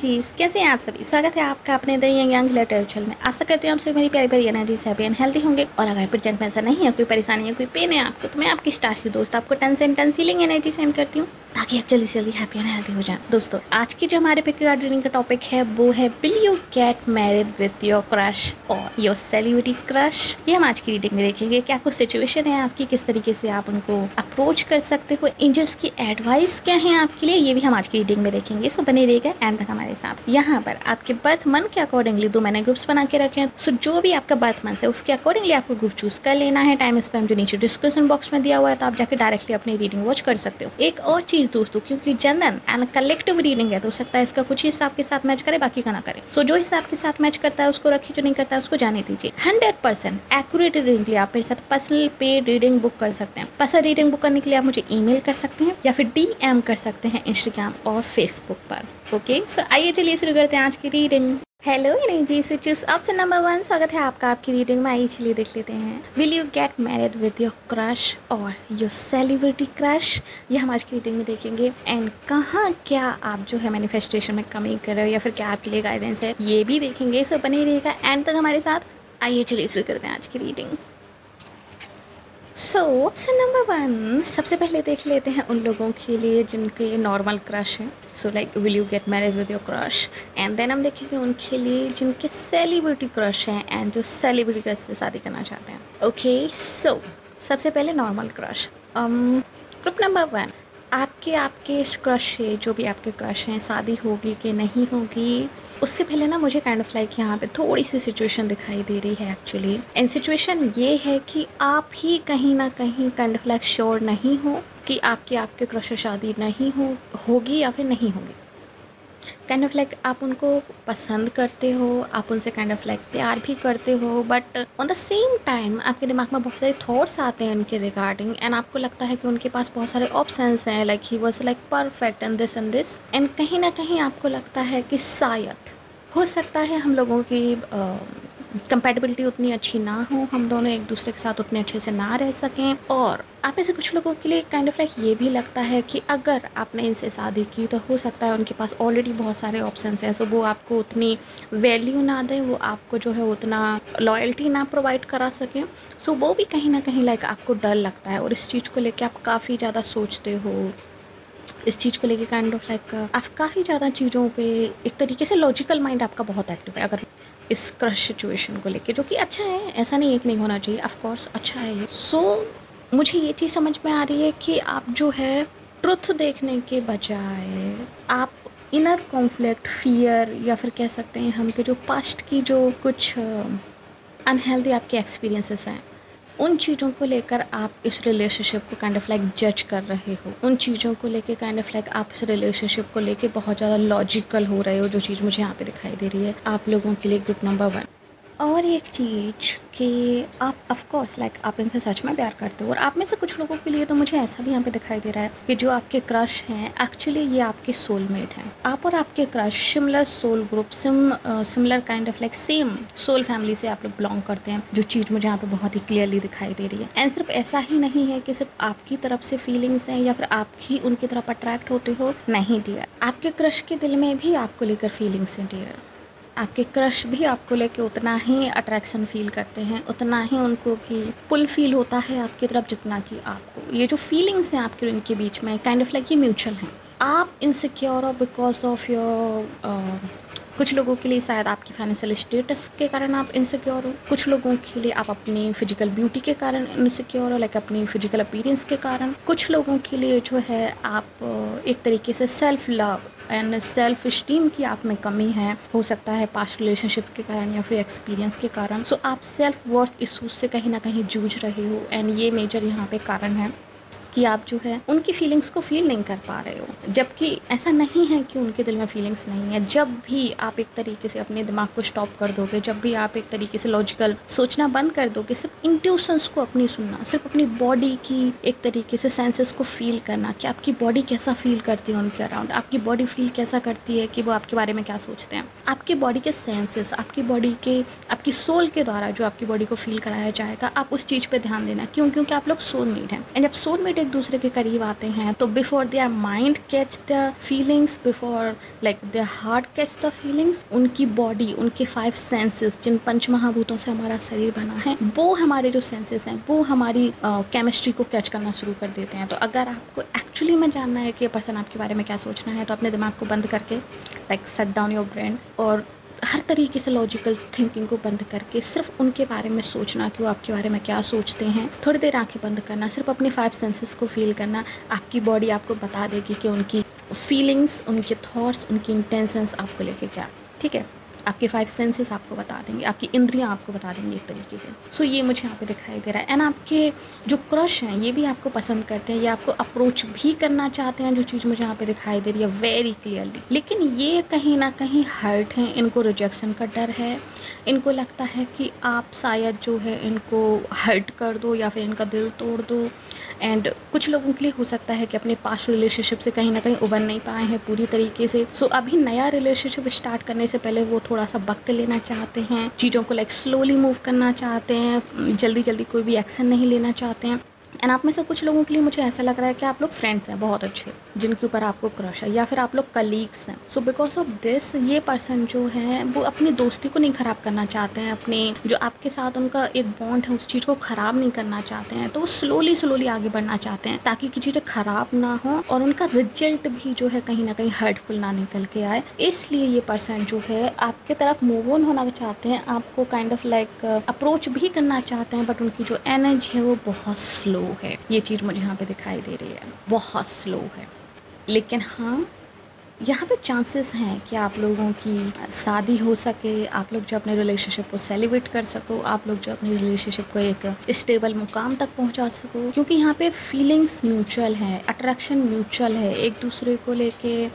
जी, कैसे हैं आप सभी। स्वागत है आपका अपने द यंग लिटरेचर में। आशा करती हूँ आप सभी मेरी प्यारी प्यारी एनर्जीज हैप्पी एंड हेल्दी होंगे। और अगर प्रेजेंट में ऐसा नहीं है, कोई परेशानी है, कोई पेन है आपको, तो मैं आपकी स्टार सी दोस्त आपको टन सीलिंग एनर्जी सेंड करती हूँ ताकि आप जल्दी से जल्दी हैप्पी एंड हेल्दी हो जाएं। दोस्तों, आज की जो हमारे पिक कार्ड रीडिंग का टॉपिक है वो है will you get married with your crush और योर सेलिब्रिटी क्रश। ये हम आज की रीडिंग में देखेंगे क्या कुछ सिचुएशन है आपकी, किस तरीके से आप उनको अप्रोच कर सकते हो, एंजल्स की एडवाइस क्या है आपके लिए, ये भी हम आज की रीडिंग में देखेंगे। सो बने रहेगा एंड तक हमारे साथ। यहाँ पर आपके बर्थ मंथ के अकॉर्डिंगली दो मैंने ग्रुप्स बना के रखे हैं। सो जो भी आपका बर्थ मंथ है उसके अकॉर्डिंगली आपको ग्रुप चूज कर लेना है। टाइम स्पैम जो नीचे डिस्क्रिप्शन बॉक्स में दिया हुआ है, तो आप जाके डायरेक्टली अपनी रीडिंग वॉच कर सकते हो। एक और चीज दोस्तों, क्योंकि जनरल एंड कलेक्टिव रीडिंग है तो हो सकता है इसका कुछ हिसाब के साथ मैच करे, बाकी का ना करे। सो जो हिसाब के साथ मैच करता है उसको रखिए, जो नहीं करता है उसको जाने दीजिए। 100% एक्यूरेट रीडिंग के लिए आप मेरे साथ पर्सनल पेड रीडिंग बुक कर सकते हैं। पर्सनल रीडिंग बुक करने के लिए आप मुझे ईमेल कर सकते हैं या फिर डीएम कर सकते हैं इंस्टाग्राम और फेसबुक पर। ओके, सो आइए चलिए शुरू करते हैं आज की reading. Hello energy, so choose option number 1। स्वागत है आपका आपकी रीडिंग में। आइए चलिए देख लेते हैं will you get married with your crush और योर सेलिब्रिटी क्रश। ये हम आज की रीडिंग में देखेंगे। एंड कहाँ क्या आप जो है मैनिफेस्टेशन में कमी कर रहे हो या फिर क्या आपके लिए गाइडेंस है, ये भी देखेंगे। सो बने रहेगा एंड तक हमारे साथ। आइए चलिए शुरू करते हैं आज की रीडिंग। सो ऑप्शन नंबर 1, सबसे पहले देख लेते हैं उन लोगों के लिए जिनके नॉर्मल क्रश है। So like will you get married with your crush. And then हम देखेंगे उनके लिए जिनके सेलिब्रिटी क्रश हैं एंड जो सेलिब्रिटी क्रश से शादी करना चाहते हैं। ओके, सो सबसे पहले नॉर्मल क्रश। ग्रुप नंबर 1, आपके इस क्रश से, जो भी आपके क्रश हैं, शादी होगी कि नहीं होगी, उससे पहले ना मुझे काइंड ऑफ लाइक यहाँ पे थोड़ी सी सिचुएशन दिखाई दे रही है एक्चुअली। एंड सिचुएशन ये है कि आप ही कहीं ना कहीं काइंड ऑफ लाइक श्योर नहीं हो कि आपके क्रश से शादी नहीं होगी या फिर नहीं होगी। काइंड ऑफ लाइक आप उनको पसंद करते हो, आप उनसे काइंड ऑफ लाइक प्यार भी करते हो, but on the same time आपके दिमाग में बहुत सारे थॉट्स आते हैं उनके रिगार्डिंग। एंड आपको लगता है कि उनके पास बहुत सारे ऑप्शंस हैं, like he was like perfect and this. And कहीं ना कहीं आपको लगता है कि शायद हो सकता है हम लोगों की कंपैटिबिलिटी उतनी अच्छी ना हो, हम दोनों एक दूसरे के साथ उतने अच्छे से ना रह सकें। और आप में से कुछ लोगों के लिए काइंड ऑफ लाइक ये भी लगता है कि अगर आपने इनसे शादी की तो हो सकता है उनके पास ऑलरेडी बहुत सारे ऑप्शंस हैं। सो वो आपको उतनी वैल्यू ना दें, वो आपको जो है उतना लॉयल्टी ना प्रोवाइड करा सकें। सो वो भी कहीं ना कहीं लाइक आपको डर लगता है और इस चीज़ को लेकर आप काफ़ी ज़्यादा सोचते हो। इस चीज़ को लेके काइंड ऑफ लाइक आप काफ़ी ज़्यादा चीज़ों पे एक तरीके से लॉजिकल माइंड आपका बहुत एक्टिव है अगर इस क्रश सिचुएशन को लेके, जो कि अच्छा है, ऐसा नहीं है कि नहीं होना चाहिए, ऑफ कोर्स अच्छा है ये। सो मुझे ये चीज़ समझ में आ रही है कि आप जो है ट्रुथ देखने के बजाय आप इनर कॉन्फ्लिक्ट, फियर या फिर कह सकते हैं हम कि जो पास्ट की जो कुछ अनहेल्दी आपके एक्सपीरियंसेस हैं, उन चीज़ों को लेकर आप इस रिलेशनशिप को काइंड ऑफ लाइक जज कर रहे हो। उन चीज़ों को लेके काइंड ऑफ लाइक आप इस रिलेशनशिप को लेके बहुत ज़्यादा लॉजिकल हो रहे हो, जो चीज़ मुझे यहाँ पे दिखाई दे रही है आप लोगों के लिए ग्रुप नंबर 1। और एक चीज़ कि आप ऑफ कोर्स लाइक आप इनसे सच में प्यार करते हो। और आप में से कुछ लोगों के लिए तो मुझे ऐसा भी यहाँ पे दिखाई दे रहा है कि जो आपके क्रश हैं एक्चुअली ये आपके सोलमेट हैं। आप और आपके crush similar soul group, similar kind of like same soul family से आप लोग बिलोंग करते हैं, जो चीज़ मुझे यहाँ पे बहुत ही क्लियरली दिखाई दे रही है। एंड सिर्फ ऐसा ही नहीं है कि सिर्फ आपकी तरफ से फीलिंग्स हैं या फिर आप ही उनकी तरफ अट्रैक्ट होते हो, नहीं डियर, आपके क्रश के दिल में भी आपको लेकर फीलिंग्स हैं डियर। आपके क्रश भी आपको लेके उतना ही अट्रैक्शन फील करते हैं, उतना ही उनको भी पुल फील होता है आपकी तरफ जितना कि आपको। ये जो फीलिंग्स हैं आपके उनके बीच में काइंड ऑफ लाइक ये म्यूचुअल हैं। आप इनसिक्योर हो बिकॉज ऑफ योर कुछ लोगों के लिए शायद आपकी फाइनेंशियल स्टेटस के कारण आप इनसिक्योर हो, कुछ लोगों के लिए आप अपनी फिजिकल ब्यूटी के कारण इनसिक्योर हो, लाइक अपनी फिजिकल अपीयरेंस के कारण, कुछ लोगों के लिए जो है आप एक तरीके से self love and self esteem की आप में कमी है, हो सकता है पास्ट रिलेशनशिप के कारण या फिर एक्सपीरियंस के कारण। सो आप सेल्फ वर्थ इशूज से कहीं ना कहीं जूझ रहे हो। एंड ये मेजर यहाँ पे कारण है कि आप जो है उनकी फीलिंग्स को फील नहीं कर पा रहे हो, जबकि ऐसा नहीं है कि उनके दिल में फीलिंग्स नहीं है। जब भी आप एक तरीके से अपने दिमाग को स्टॉप कर दोगे, जब भी आप एक तरीके से लॉजिकल सोचना बंद कर दोगे, सिर्फ इंट्यूशंस को अपनी सुनना, सिर्फ अपनी बॉडी की एक तरीके से सेंसेस को फील करना कि आपकी बॉडी कैसा फील करती है उनके अराउंड, आपकी बॉडी फील कैसा करती है कि वो आपके बारे में क्या सोचते हैं, आपकी बॉडी के सेंसेस, आपकी बॉडी के, आपकी सोल के द्वारा जो आपकी बॉडी को फील कराया जाएगा, आप उस चीज़ पर ध्यान देना। क्यों? क्योंकि आप लोग सोलमेट हैं। एंड जब सोलमेट एक दूसरे के करीब आते हैं तो before their mind catch the feelings, before like their heart catch the feelings, उनकी बॉडी, उनके 5 सेंसेस, जिन पंच महाभूतों से हमारा शरीर बना है, वो हमारे जो सेंसेस हैं वो हमारी केमिस्ट्री को कैच करना शुरू कर देते हैं। तो अगर आपको एक्चुअली में जानना है कि ये पर्सन आपके बारे में क्या सोचना है, तो अपने दिमाग को बंद करके like shut down your brain और हर तरीके से लॉजिकल थिंकिंग को बंद करके सिर्फ उनके बारे में सोचना कि वो आपके बारे में क्या सोचते हैं। थोड़ी देर आंखें बंद करना, सिर्फ अपने 5 सेंसेस को फील करना। आपकी बॉडी आपको बता देगी कि उनकी फीलिंग्स, उनके थॉट्स, उनकी इंटेंशंस आपको लेके क्या, ठीक है। आपके 5 सेंसेस आपको बता देंगे, आपकी इंद्रियां आपको बता देंगी एक तरीके से। सो ये मुझे यहाँ पे दिखाई दे रहा है। एंड आपके जो क्रश हैं ये भी आपको पसंद करते हैं, ये आपको अप्रोच भी करना चाहते हैं, जो चीज़ मुझे यहाँ पे दिखाई दे रही है वेरी क्लियरली। लेकिन ये कहीं ना कहीं हर्ट हैं, इनको रिजेक्शन का डर है, इनको लगता है कि आप शायद जो है इनको हर्ट कर दो या फिर इनका दिल तोड़ दो। एंड कुछ लोगों के लिए हो सकता है कि अपने पास्ट रिलेशनशिप से कहीं ना कहीं उबर नहीं पाए हैं पूरी तरीके से। सो अभी नया रिलेशनशिप स्टार्ट करने से पहले वो थोड़ा सा वक्त लेना चाहते हैं, चीज़ों को लाइक स्लोली मूव करना चाहते हैं, जल्दी जल्दी कोई भी एक्शन नहीं लेना चाहते हैं। एंड आप में से कुछ लोगों के लिए मुझे ऐसा लग रहा है कि आप लोग फ्रेंड्स हैं बहुत अच्छे, जिनके ऊपर आपको क्रश है, या फिर आप लोग कलीग्स हैं। सो बिकॉज ऑफ दिस ये पर्सन जो है वो अपनी दोस्ती को नहीं ख़राब करना चाहते हैं, अपने जो आपके साथ उनका एक बॉन्ड है उस चीज़ को ख़राब नहीं करना चाहते हैं। तो वो स्लोली आगे बढ़ना चाहते हैं ताकि की चीज़ें ख़राब ना हो और उनका रिजल्ट भी जो है कहीं ना कहीं हर्टफुल ना निकल के आए। इसलिए ये पर्सन जो है आपके तरफ मूव ऑन होना चाहते हैं, आपको काइंड ऑफ लाइक अप्रोच भी करना चाहते हैं, बट उनकी जो एनर्जी है वो बहुत स्लो है। ये चीज़ मुझे यहाँ पे दिखाई दे रही है, बहुत स्लो है। लेकिन हाँ, यहाँ पे चांसेस हैं कि आप लोगों की शादी हो सके, आप लोग जो अपने रिलेशनशिप को सेलिब्रेट कर सको, आप लोग जो अपनी रिलेशनशिप को एक स्टेबल मुकाम तक पहुँचा सको, क्योंकि यहाँ पे फीलिंग्स म्यूचुअल हैं, अट्रैक्शन म्यूचुअल है, एक दूसरे को लेके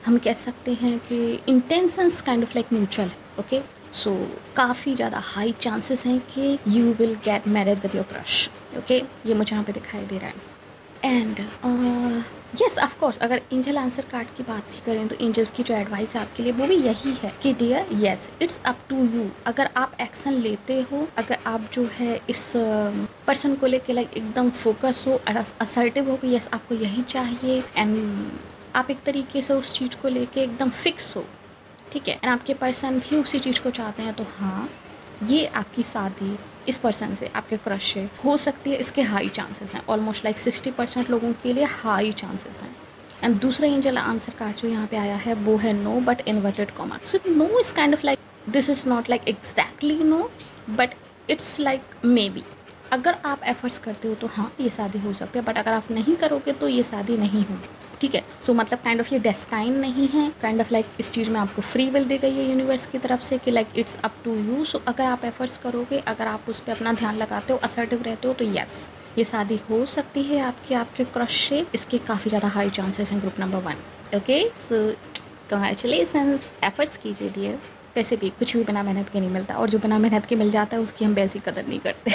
हम कह सकते हैं कि intentions kind of like mutual है। ओके, सो काफ़ी ज़्यादा हाई चांसेस हैं कि you will get married with your crush. Okay, ये मुझे यहाँ पे दिखाई दे रहा है। एंड यस ऑफ कोर्स, अगर एंजल आंसर कार्ड की बात भी करें तो एंजल्स की जो एडवाइस है आपके लिए वो भी यही है कि dear yes it's up to you. अगर आप एक्शन लेते हो, अगर आप जो है इस पर्सन को लेके लाइक एकदम फोकस हो, असर्टिव हो कि यस आपको यही चाहिए, एंड आप एक तरीके से उस चीज़ को लेके एकदम फिक्स हो, ठीक है, एंड आपके पर्सन भी उसी चीज़ को चाहते हैं, तो हाँ ये आपकी शादी इस पर्सन से, आपके क्रश से हो सकती है। इसके हाई चांसेस हैं, ऑलमोस्ट लाइक 60% लोगों के लिए हाई चांसेस हैं। एंड दूसरा एंजल आंसर कार्ड जो यहाँ पे आया है वो है no but inverted comma. So no is kind of like this is not like exactly no, but it's like maybe. अगर आप एफर्ट्स करते हो तो हाँ ये शादी हो सकती है, बट अगर आप नहीं करोगे तो ये शादी नहीं होगी, ठीक है। सो मतलब काइंड ऑफ ये डेस्टाइन नहीं है, काइंड ऑफ लाइक इस चीज़ में आपको फ्री विल दी गई है यूनिवर्स की तरफ से कि like it's up to you. So अगर आप एफर्ट्स करोगे, अगर आप उस पर अपना ध्यान लगाते हो, असर्टिव रहते हो, तो यस ये शादी हो सकती है आपके क्रश से। इसके काफ़ी ज़्यादा हाई चांसेस हैं ग्रुप नंबर 1। ओके, सो कंग्रेचुलेशंस, एफर्ट्स कीजिए डियर। वैसे भी कुछ भी बिना मेहनत के नहीं मिलता, और जो बिना मेहनत के मिल जाता है उसकी हम वैसी कदर नहीं करते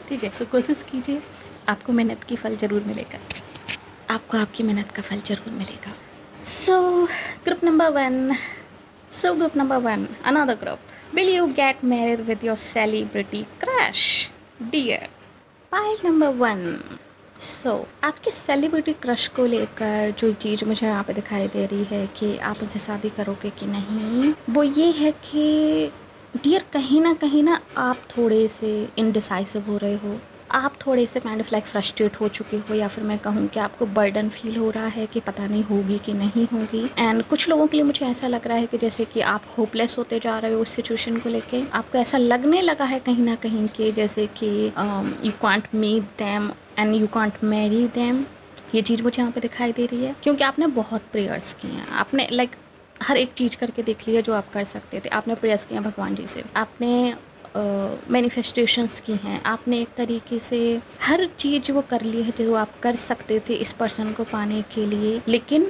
ठीक है। सो कोशिश कीजिए, आपको मेहनत की फल ज़रूर मिलेगा, आपको आपकी मेहनत का फल ज़रूर मिलेगा। So group number 1, another group, will you get married with your celebrity crush dear? Pile number 1। So आपके सेलिब्रिटी क्रश को लेकर जो चीज़ मुझे यहाँ पे दिखाई दे रही है कि आप उनसे शादी करोगे कि नहीं, वो ये है कि डियर कहीं ना आप थोड़े से इनडिसाइसिव हो रहे हो, आप थोड़े से काइंड ऑफ लाइक फ्रस्ट्रेट हो चुके हो, या फिर मैं कहूँ कि आपको बर्डन फील हो रहा है कि पता नहीं होगी कि नहीं होगी। एंड कुछ लोगों के लिए मुझे ऐसा लग रहा है कि जैसे कि आप होपलेस होते जा रहे हो उस सिचुएशन को लेके, आपको ऐसा लगने लगा है कहीं ना कहीं कि जैसे कि you can't meet them and you can't marry them. ये चीज़ मुझे यहाँ पे दिखाई दे रही है क्योंकि आपने बहुत प्रेयर्स किए हैं, आपने लाइक हर एक चीज़ करके देख लिया जो आप कर सकते थे, आपने प्रेयर्स किए हैं भगवान जी से, आपने मैनिफेस्टेशंस की हैं, आपने एक तरीके से हर चीज़ वो कर ली है जो आप कर सकते थे इस पर्सन को पाने के लिए, लेकिन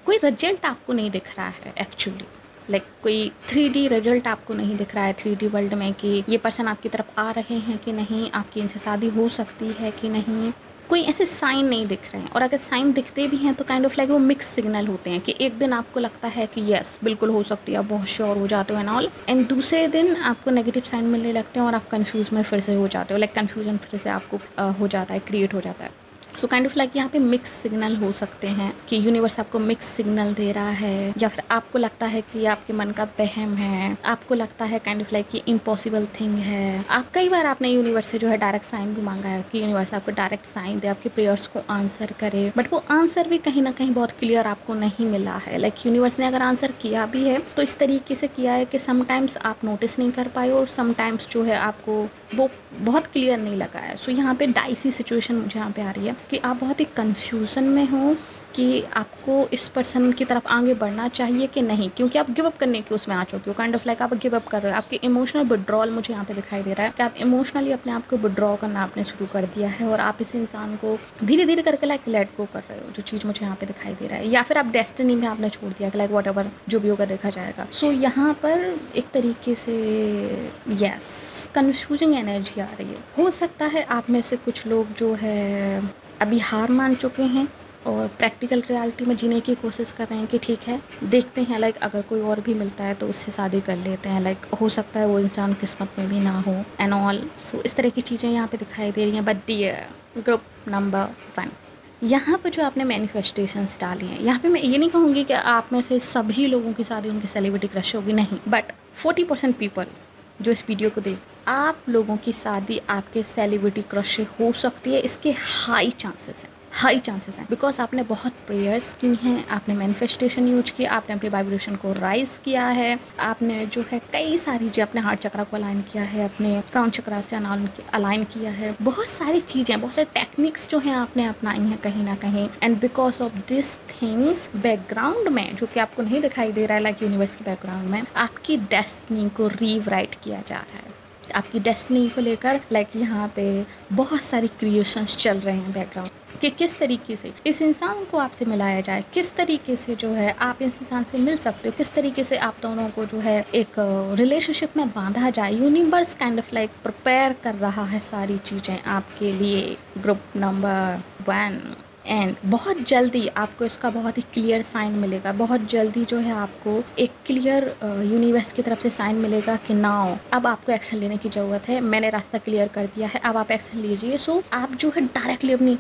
कोई रिजल्ट आपको नहीं दिख रहा है एक्चुअली। लाइक कोई 3D रिजल्ट आपको नहीं दिख रहा है 3D वर्ल्ड में कि ये पर्सन आपकी तरफ आ रहे हैं कि नहीं, आपकी इनसे शादी हो सकती है कि नहीं, कोई ऐसे साइन नहीं दिख रहे हैं। और अगर साइन दिखते भी हैं तो काइंड ऑफ लाइक वो मिक्स सिग्नल होते हैं कि एक दिन आपको लगता है कि यस बिल्कुल हो सकती है, आप बहुत श्योर हो जाते हो एंड ऑल, एंड दूसरे दिन आपको नेगेटिव साइन मिलने लगते हैं और आप कंफ्यूज में फिर से हो जाते हो, लाइक कन्फ्यूजन फिर से आपको हो जाता है, क्रिएट हो जाता है। सो काइंड ऑफ लाइक यहाँ पे मिक्स सिग्नल हो सकते हैं कि यूनिवर्स आपको मिक्स सिग्नल दे रहा है, या फिर आपको लगता है कि आपके मन का वहम है, आपको लगता है काइंड ऑफ लाइक कि इम्पॉसिबल थिंग है। आप कई बार आपने यूनिवर्स से जो है डायरेक्ट साइन भी मांगा है कि यूनिवर्स आपको डायरेक्ट साइन दे, आपके प्रेयर्स को आंसर करे, बट वो आंसर भी कहीं ना कहीं बहुत क्लियर आपको नहीं मिला है। लाइक यूनिवर्स ने अगर आंसर किया भी है तो इस तरीके से किया है कि समटाइम्स आप नोटिस नहीं कर पाए और समटाइम्स जो है आपको वो बहुत क्लियर नहीं लगा है। सो यहाँ पे डाइसी सिचुएशन मुझे यहाँ पे आ रही है कि आप बहुत ही कंफ्यूजन में हो कि आपको इस पर्सन की तरफ आगे बढ़ना चाहिए कि नहीं, क्योंकि आप गिव अप करने की उसमें आ चुके हो। काइंड ऑफ लाइक आप गिव अप कर रहे हो, आपके इमोशनल विड्रॉल मुझे यहाँ पे दिखाई दे रहा है कि आप इमोशनली अपने आप को विड्रॉ करना आपने शुरू कर दिया है और आप इस इंसान को धीरे धीरे करके लाइक लेट गो कर रहे हो, जो चीज़ मुझे यहाँ पे दिखाई दे रहा है। या फिर आप डेस्टिनी में आपने छोड़ दिया कि लाइक वॉट एवर जो भी होगा देखा जाएगा। सो यहाँ पर एक तरीके से यस कन्फ्यूजिंग एनर्जी आ रही है। हो सकता है आप में से कुछ लोग जो है अभी हार मान चुके हैं और प्रैक्टिकल रियलिटी में जीने की कोशिश कर रहे हैं कि ठीक है देखते हैं, लाइक अगर कोई और भी मिलता है तो उससे शादी कर लेते हैं, लाइक हो सकता है वो इंसान किस्मत में भी ना हो एंड ऑल। सो इस तरह की चीज़ें यहाँ पे दिखाई दे रही हैं। बट डियर ग्रुप नंबर 1, यहाँ पर जो आपने मैनिफेस्टेशंस डाली हैं, यहाँ पे मैं ये नहीं कहूँगी कि आप में से सभी लोगों की शादी उनकी सेलिब्रिटी क्रश होगी, नहीं, बट 40% पीपल जो इस वीडियो को देख, आप लोगों की शादी आपके सेलिब्रिटी क्रश से हो सकती है। इसके हाई चांसेस हैं बिकॉज आपने बहुत प्रेयर्स की हैं, आपने मैनिफेस्टेशन यूज किया, आपने अपने वाइब्रेशन को राइज किया है, आपने जो है कई सारी चीज़ें, अपने हार्ट चक्रा को अलाइन किया है, अपने क्राउन चक्रा से अलाइन किया है, बहुत सारी चीज़ें, बहुत सारे टेक्निक्स जो हैं आपने अपनाई हैं कहीं ना कहीं। And because of this things background में जो कि आपको नहीं दिखाई दे रहा है, लाइक यूनिवर्स के बैकग्राउंड में आपकी डेस्टिनी को रीराइट किया जा रहा है। आपकी डेस्टिनी को लेकर लाइक यहाँ पे बहुत सारी क्रिएशंस चल रहे हैं बैकग्राउंड कि किस तरीके से इस इंसान को आपसे मिलाया जाए, किस तरीके से जो है आप इस इंसान से मिल सकते हो, किस तरीके से आप दोनों को जो है एक रिलेशनशिप में बांधा जाए। Universe kind of like prepare कर रहा है सारी चीज़ें आपके लिए ग्रुप नंबर 1। एंड बहुत जल्दी आपको इसका बहुत ही क्लियर साइन मिलेगा, बहुत जल्दी जो है आपको एक क्लियर यूनिवर्स की तरफ से साइन मिलेगा कि नाउ अब आपको एक्शन लेने की ज़रूरत है, मैंने रास्ता क्लियर कर दिया है, अब आप एक्शन लीजिए। सो आप जो है डायरेक्टली अपनी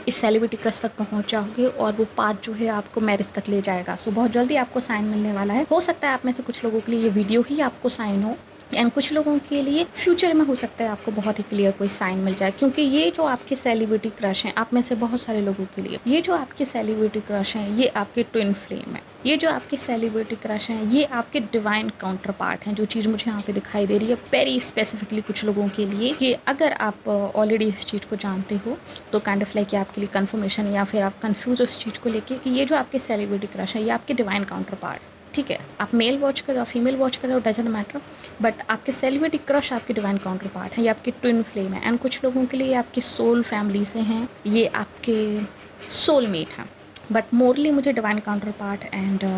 इस सेलिब्रिटी क्रश तक पहुंच जाओगे और वो पाथ जो है आपको मैरिज तक ले जाएगा। सो बहुत जल्दी आपको साइन मिलने वाला है। हो सकता है आप में से कुछ लोगों के लिए ये वीडियो ही आपको साइन हो एंड कुछ लोगों के लिए फ्यूचर में हो सकता है आपको बहुत ही क्लियर कोई साइन मिल जाए, क्योंकि ये जो आपके सेलिब्रिटी क्रश हैं, आप में से बहुत सारे लोगों के लिए ये जो आपके सेलिब्रिटी क्रश हैं ये आपके ट्विन फ्लेम है। ये जो आपके सेलिब्रिटी क्रश हैं ये आपके डिवाइन काउंटर पार्ट हैं। जो चीज़ मुझे यहाँ पे दिखाई दे रही है वेरी स्पेसिफिकली कुछ लोगों के लिए कि अगर आप ऑलरेडी इस चीज़ को जानते हो तो काइंड ऑफ लाइक आपके लिए कन्फर्मेशन, या फिर आप कन्फ्यूज उस चीज़ को लेके कि ये जो आपके सेलिब्रिटी क्रश है ये आपके डिवाइन काउंटर पार्ट, ठीक है, आप मेल वॉच करो, फीमेल वॉच करो, डजंट मैटर, बट आपके सेलिब्रिटी क्रश आपके डिवाइन काउंटर पार्ट है, ये आपके ट्विन फ्लेम है। एंड कुछ लोगों के लिए आपकी सोल फैमिली से हैं, ये आपके सोलमेट हैं, बट मोरली मुझे divine counter part and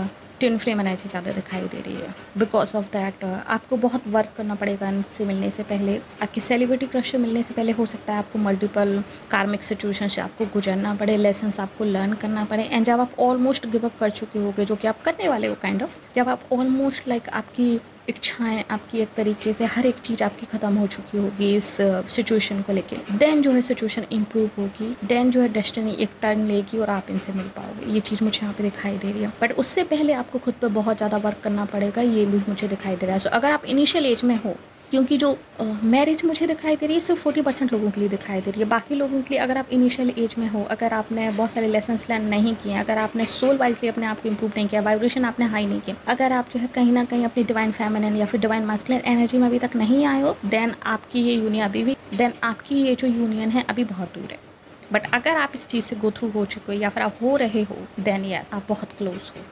twin flame energy ज़्यादा दिखाई दे रही है। बिकॉज ऑफ दैट आपको बहुत वर्क करना पड़ेगा इनसे मिलने से पहले, आपकी सेलिब्रिटी क्रश से मिलने से पहले। हो सकता है आपको मल्टीपल कार्मिक सिचुएशन से आपको गुजरना पड़े, लेसन्स आपको लर्न करना पड़े। एंड जब आप ऑलमोस्ट गिव अप कर चुके होगे, जो कि आप करने वाले हो काइंड ऑफ, जब आप ऑलमोस्ट लाइक आपकी इच्छाएं, आपकी एक तरीके से हर एक चीज़ आपकी ख़त्म हो चुकी होगी इस सिचुएशन को लेके, देन जो है सिचुएशन इम्प्रूव होगी, देन जो है डेस्टिनी एक टर्न लेगी और आप इनसे मिल पाओगे। ये चीज़ मुझे यहाँ पे दिखाई दे रही है, बट उससे पहले आपको खुद पे बहुत ज़्यादा वर्क करना पड़ेगा, ये भी मुझे दिखाई दे रहा है। सो अगर आप इनिशियल एज में हो, क्योंकि जो मैरिज मुझे दिखाई दे रही है सिर्फ 40% लोगों के लिए दिखाई दे रही है, बाकी लोगों के लिए अगर आप इनिशियल एज में हो, अगर आपने बहुत सारे लेसन्स लर्न नहीं किए, अगर आपने सोल वाइजली अपने आप को इम्प्रूव नहीं किया, वाइब्रेशन आपने हाई नहीं किया, अगर आप जो है कहीं ना कहीं अपनी डिवाइन फेमिनिन या फिर डिवाइन मास्कुलिन एनर्जी में अभी तक नहीं आए हो, देन आपकी ये यूनियन है अभी बहुत दूर है। बट अगर आप इस चीज़ से गो थ्रू हो चुके हो या फिर आप हो रहे हो, देन यार आप बहुत क्लोज हो।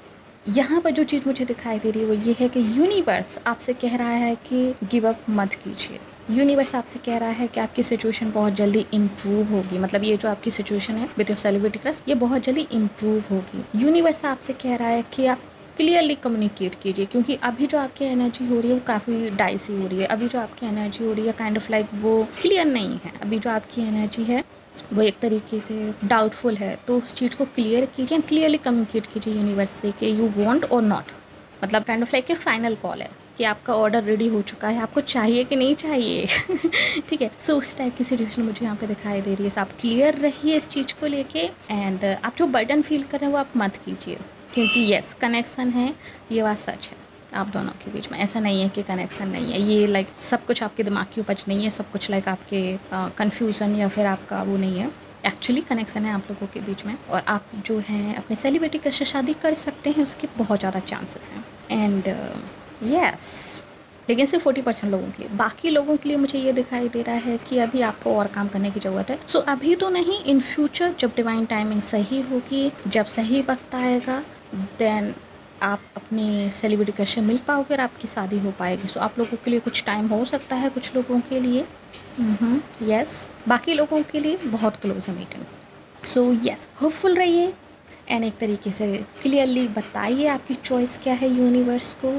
यहाँ पर जो चीज़ मुझे दिखाई दे रही है वो ये है कि यूनिवर्स आपसे कह रहा है कि गिव अप मत कीजिए। यूनिवर्स आपसे कह रहा है कि आपकी सिचुएशन बहुत जल्दी इम्प्रूव होगी, मतलब ये जो आपकी सिचुएशन है विद योर सेलिब्रिटी क्रश ये बहुत जल्दी इम्प्रूव होगी। यूनिवर्स आपसे कह रहा है कि आप क्लियरली कम्युनिकेट कीजिए, क्योंकि अभी जो आपकी एनर्जी हो रही है वो काफ़ी डाइसी हो रही है। अभी जो आपकी एनर्जी हो रही है काइंड ऑफ लाइक वो क्लियर नहीं है। अभी जो आपकी एनर्जी है वो एक तरीके से डाउटफुल है, तो उस चीज़ को क्लियर कीजिए, क्लियरली कम्युनिकेट कीजिए यूनिवर्स से कि यू वांट और नॉट, मतलब kind of like A final call है कि आपका ऑर्डर रेडी हो चुका है, आपको चाहिए कि नहीं चाहिए। ठीक है, सो उस टाइप की सिचुएशन मुझे यहाँ पे दिखाई दे रही है। सो आप क्लियर रहिए इस चीज़ को लेके, एंड आप जो बर्डन फील कर रहे हैं वो आप मत कीजिए, क्योंकि यस कनेक्शन है, ये बात सच है आप दोनों के बीच में। ऐसा नहीं है कि कनेक्शन नहीं है, ये लाइक सब कुछ आपके दिमाग की उपज नहीं है, सब कुछ लाइक आपके कन्फ्यूज़न या फिर आपका वो नहीं है, एक्चुअली कनेक्शन है आप लोगों के बीच में। और आप जो हैं अपने सेलिब्रिटी क्रश से शादी कर सकते हैं, उसके बहुत ज़्यादा चांसेस हैं। एंड यस, लेकिन सिर्फ 40% लोगों के लिए, बाकी लोगों के लिए मुझे ये दिखाई दे रहा है कि अभी आपको और काम करने की ज़रूरत है। सो अभी तो नहीं, इन फ्यूचर जब डिवाइन टाइमिंग सही होगी, जब सही वक्त आएगा, देन आप अपनी सेलिब्रिटी क्रश से मिल पाओगे और आपकी शादी हो पाएगी। सो आप लोगों के लिए कुछ टाइम हो सकता है, कुछ लोगों के लिए यस, बाकी लोगों के लिए बहुत क्लोज है मीटिंग। सो यस, होपफुल रहिए एंड एक तरीके से क्लियरली बताइए आपकी चॉइस क्या है यूनिवर्स को।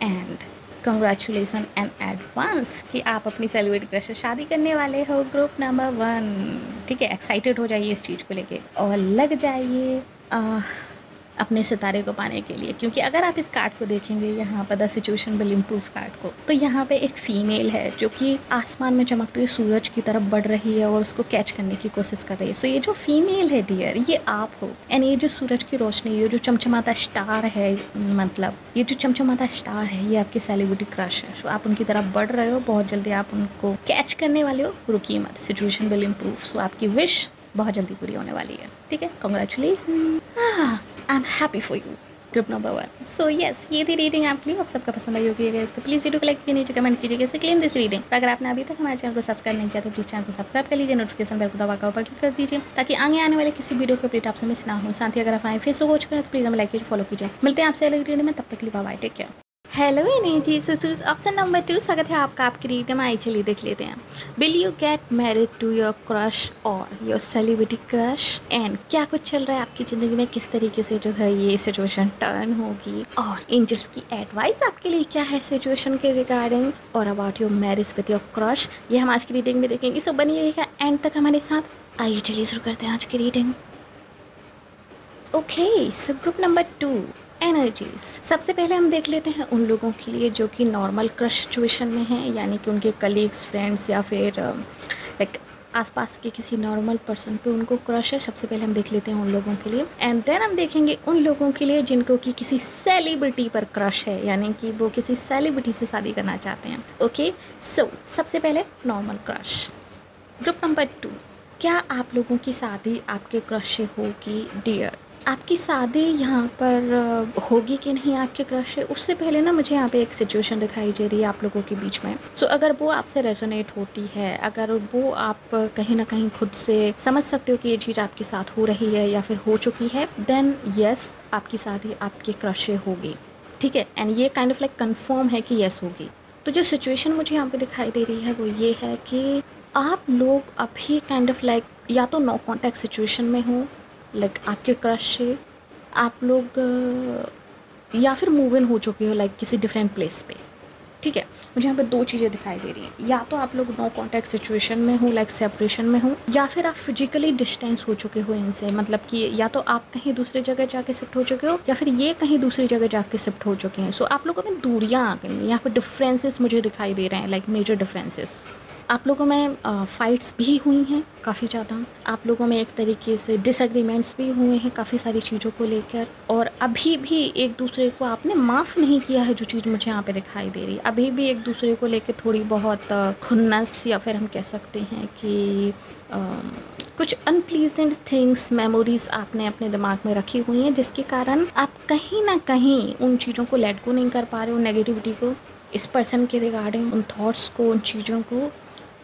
एंड कंग्रेचुलेसन एंड एडवांस कि आप अपनी सेलिब्रिटी क्रश से शादी करने वाले हो, ग्रुप नंबर 1। ठीक है, एक्साइटेड हो जाइए इस चीज़ को लेके और लग जाइए अपने सितारे को पाने के लिए। क्योंकि अगर आप इस कार्ड को देखेंगे यहाँ पर, the situation will improve card को, तो यहाँ पे एक फीमेल है जो कि आसमान में चमकते हुए सूरज की तरफ बढ़ रही है और उसको कैच करने की कोशिश कर रही है। सो ये जो फीमेल है डियर, ये आप हो। एंड ये जो सूरज की रोशनी, ये जो चमचमाता स्टार है, मतलब ये जो चमचमाता स्टार है, ये आपकी सेलिब्रिटी क्रश है। सो आप उनकी तरफ बढ़ रहे हो, बहुत जल्दी आप उनको कैच करने वाले हो, रुकिए मत, सिचुएशन विल इम्प्रूव। सो आपकी विश बहुत जल्दी पूरी होने वाली है। ठीक है, congratulations, I am happy for you, group number 1। So yes, ये थी रीडिंग आपके लिए। आप सबका पसंद आई होगी गाइस, तो प्लीज़ वीडियो को लाइक कीजिए, नीचे कमेंट कीजिएगा कैसे क्लेम दिस रीडिंग। अगर आपने अभी तक हमारे चैनल को सब्सक्राइब नहीं किया तो प्लीज़ चैनल को सब्सक्राइब कर लीजिए, नोटिफिकेशन बेल को दबाकर ऊपर क्लिक कर दीजिए ताकि आगे आने वाले किसी वीडियो के अपडेट आपसे मिस ना हो। साथ ही अगर आप हमारे फेसबुक वॉच करें तो प्लीज़ हमें लाइक कीजिए, फॉलो कीजिए। मिलते हैं आपसे अगली वीडियो में, तब तक के लिए bye bye, take care. Hello energy, option number 2, स्वागत है आपका आपकी रीडिंग में। आई चलिए देख लेते हैं, will you get married to your crush और योर सेलिब्रिटी क्रश, एंड क्या कुछ चल रहा है आपकी ज़िंदगी में, किस तरीके से जो है ये सिचुएशन टर्न होगी, और एंजल्स की एडवाइस आपके लिए क्या है सिचुएशन के रिगार्डिंग, और about your marriage with your crush, ये हम आज की रीडिंग में देखेंगे। सो बनी रहिएगा एंड तक हमारे साथ। आइए चलिए शुरू करते हैं आज की रीडिंग। ओके, सो ग्रुप नंबर 2, एनर्जीज। सबसे पहले हम देख लेते हैं उन लोगों के लिए जो कि नॉर्मल क्रश सिचुएशन में हैं, यानी कि उनके कलीग्स, फ्रेंड्स या फिर लाइक आसपास के किसी नॉर्मल पर्सन पे उनको क्रश है। सबसे पहले हम देख लेते हैं उन लोगों के लिए, एंड देन हम देखेंगे उन लोगों के लिए जिनको कि किसी सेलिब्रिटी पर क्रश है, यानी कि वो किसी सेलिब्रिटी से शादी करना चाहते हैं। ओके, सो सबसे पहले नॉर्मल क्रश, ग्रुप नंबर 2। क्या आप लोगों की शादी आपके क्रश से होगी डियर? आपकी शादी यहाँ पर होगी कि नहीं आपके क्रश से, उससे पहले ना मुझे यहाँ पे एक सिचुएशन दिखाई दे रही है आप लोगों के बीच में। सो अगर वो आपसे रेजोनेट होती है, अगर वो आप कहीं ना कहीं खुद से समझ सकते हो कि ये चीज़ आपके साथ हो रही है या फिर हो चुकी है, देन यस, आपकी शादी आपके क्रश से होगी। ठीक है, एंड ये काइंड ऑफ लाइक कंफर्म है कि यस होगी। तो जो सिचुएशन मुझे यहाँ पे दिखाई दे रही है वो ये है कि आप लोग अभी काइंड ऑफ लाइक या तो नो कॉन्टैक्ट सिचुएशन में हो, लाइक आपके क्रश से आप लोग, या फिर मूव इन हो चुके हो लाइक किसी डिफरेंट प्लेस पे। ठीक है, मुझे यहाँ पे 2 चीज़ें दिखाई दे रही हैं, या तो आप लोग नो कॉन्टैक्ट सिचुएशन में हो, लाइक सेपरेशन में हो, या फिर आप फिजिकली डिस्टेंस हो चुके हो इनसे, मतलब कि या तो आप कहीं दूसरी जगह जाके शिफ्ट हो चुके हो या फिर ये कहीं दूसरी जगह जाके शिफ्ट हो चुके हैं। सो आप लोगों में दूरियाँ आ गई हैं, यहाँ पे डिफरेंसेस मुझे दिखाई दे रहे हैं, लाइक मेजर डिफरेंसेस। आप लोगों में फ़ाइट्स भी हुई हैं काफ़ी ज़्यादा, आप लोगों में एक तरीके से डिसएग्रीमेंट्स भी हुए हैं काफ़ी सारी चीज़ों को लेकर, और अभी भी एक दूसरे को आपने माफ़ नहीं किया है, जो चीज़ मुझे यहाँ पे दिखाई दे रही है। अभी भी एक दूसरे को लेकर थोड़ी बहुत खुन्नस, या फिर हम कह सकते हैं कि कुछ अनप्लीजेंट थिंग्स, मेमोरीज आपने अपने दिमाग में रखी हुई हैं, जिसके कारण आप कहीं ना कहीं उन चीज़ों को लेट गो नहीं कर पा रहे हो, नेगेटिविटी को, इस पर्सन के रिगार्डिंग, उन थॉट्स को, उन चीज़ों को।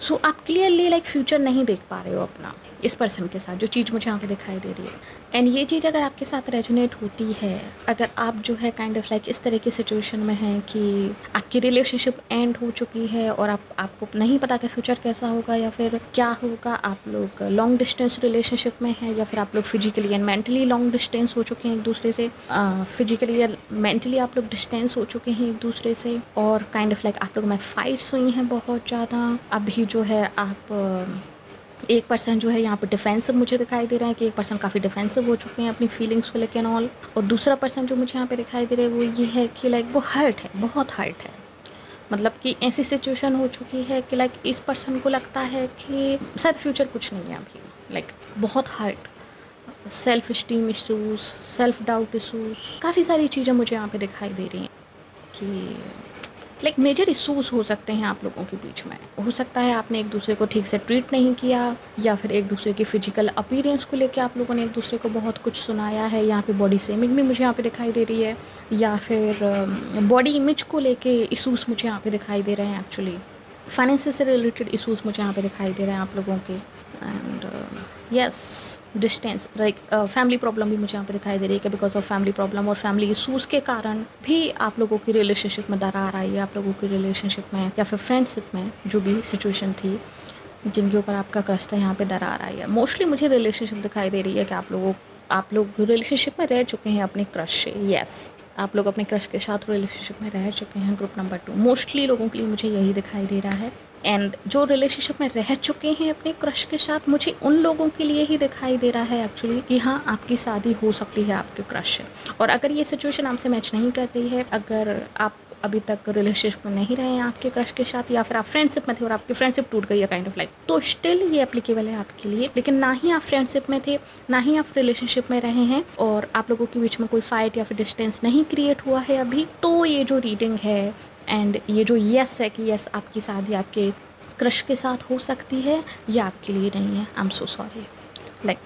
सो आप क्लियरली लाइक फ्यूचर नहीं देख पा रहे हो अपना इस पर्सन के साथ, जो चीज़ मुझे यहाँ पे दिखाई दे रही है। एंड ये चीज़ अगर आपके साथ रेजोनेट होती है, अगर आप जो है काइंड ऑफ लाइक इस तरह की सिचुएशन में हैं कि आपकी रिलेशनशिप एंड हो चुकी है और आपको नहीं पता कि फ्यूचर कैसा होगा या फिर क्या होगा, आप लोग लॉन्ग डिस्टेंस रिलेशनशिप में हैं, या फिर आप लोग physically and mentally long distance हो चुके हैं एक दूसरे से, फिजिकली या मेंटली आप लोग डिस्टेंस हो चुके हैं एक दूसरे से, और काइंड ऑफ लाइक आप लोग में फाइट्स हुई हैं बहुत ज़्यादा। अभी जो है आप एक पर्सन जो है यहाँ पे डिफेंसिव मुझे दिखाई दे रहा है कि एक पर्सन काफ़ी डिफेंसिव हो चुके हैं अपनी फीलिंग्स को लेकर ऑल, और दूसरा पर्सन जो मुझे यहाँ पे दिखाई दे रहा है वो ये है कि लाइक वो हर्ट है, बहुत हर्ट है। मतलब कि ऐसी सिचुएशन हो चुकी है कि लाइक इस पर्सन को लगता है कि शायद फ्यूचर कुछ नहीं है अभी, लाइक बहुत hurt, self esteem issues, self doubt issues, काफ़ी सारी चीज़ें मुझे यहाँ पे दिखाई दे रही हैं कि लाइक मेजर इशूज़ हो सकते हैं आप लोगों के बीच में। हो सकता है आपने एक दूसरे को ठीक से ट्रीट नहीं किया, या फिर एक दूसरे की फिजिकल अपीयरेंस को लेकर आप लोगों ने एक दूसरे को बहुत कुछ सुनाया है। यहाँ पे बॉडी शेमिंग भी मुझे यहाँ पे दिखाई दे रही है, या फिर बॉडी इमेज को लेके इशूज़ मुझे यहाँ पे दिखाई दे रहे हैं। एक्चुअली फाइनेंस से रिलेटेड इशूज़ मुझे यहाँ पे दिखाई दे रहे हैं आप लोगों के। And yes, distance, like family problem भी मुझे यहाँ पे दिखाई दे रही है कि बिकॉज ऑफ फैमिली प्रॉब्लम और फैमिली इशूज़ के कारण भी आप लोगों की रिलेशनशिप में दरार आई है, आप लोगों की रिलेशनशिप में या फिर फ्रेंडशिप में जो भी सिचुएशन थी जिनके ऊपर आपका क्रश था, यहाँ पे दरार आई है। मोस्टली मुझे रिलेशनशिप दिखाई दे रही है कि आप लोग रिलेशनशिप में रह चुके हैं अपने क्रश से। यस, आप लोग अपने क्रश के साथ रिलेशनशिप में रह चुके हैं। ग्रुप नंबर 2 मोस्टली लोगों के लिए मुझे यही दिखाई दे रहा है। एंड जो रिलेशनशिप में रह चुके हैं अपने क्रश के साथ, मुझे उन लोगों के लिए ही दिखाई दे रहा है एक्चुअली कि हाँ, आपकी शादी हो सकती है आपके क्रश से। और अगर ये सिचुएशन आपसे मैच नहीं कर रही है, अगर आप अभी तक रिलेशनशिप में नहीं रहे हैं आपके क्रश के साथ, या फिर आप फ्रेंडशिप में थे और आपकी फ्रेंडशिप टूट गई है काइंड ऑफ लाइक, तो स्टिल ये एप्लीकेबल है आपके लिए। लेकिन ना ही आप फ्रेंडशिप में थे, ना ही आप रिलेशनशिप में रहे हैं, और आप लोगों के बीच में कोई फाइट या फिर डिस्टेंस नहीं क्रिएट हुआ है अभी, तो ये जो रीडिंग है एंड ये जो यस है कि यस आपकी शादी आपके क्रश के साथ हो सकती है, ये आपके लिए नहीं है। I am so sorry. Like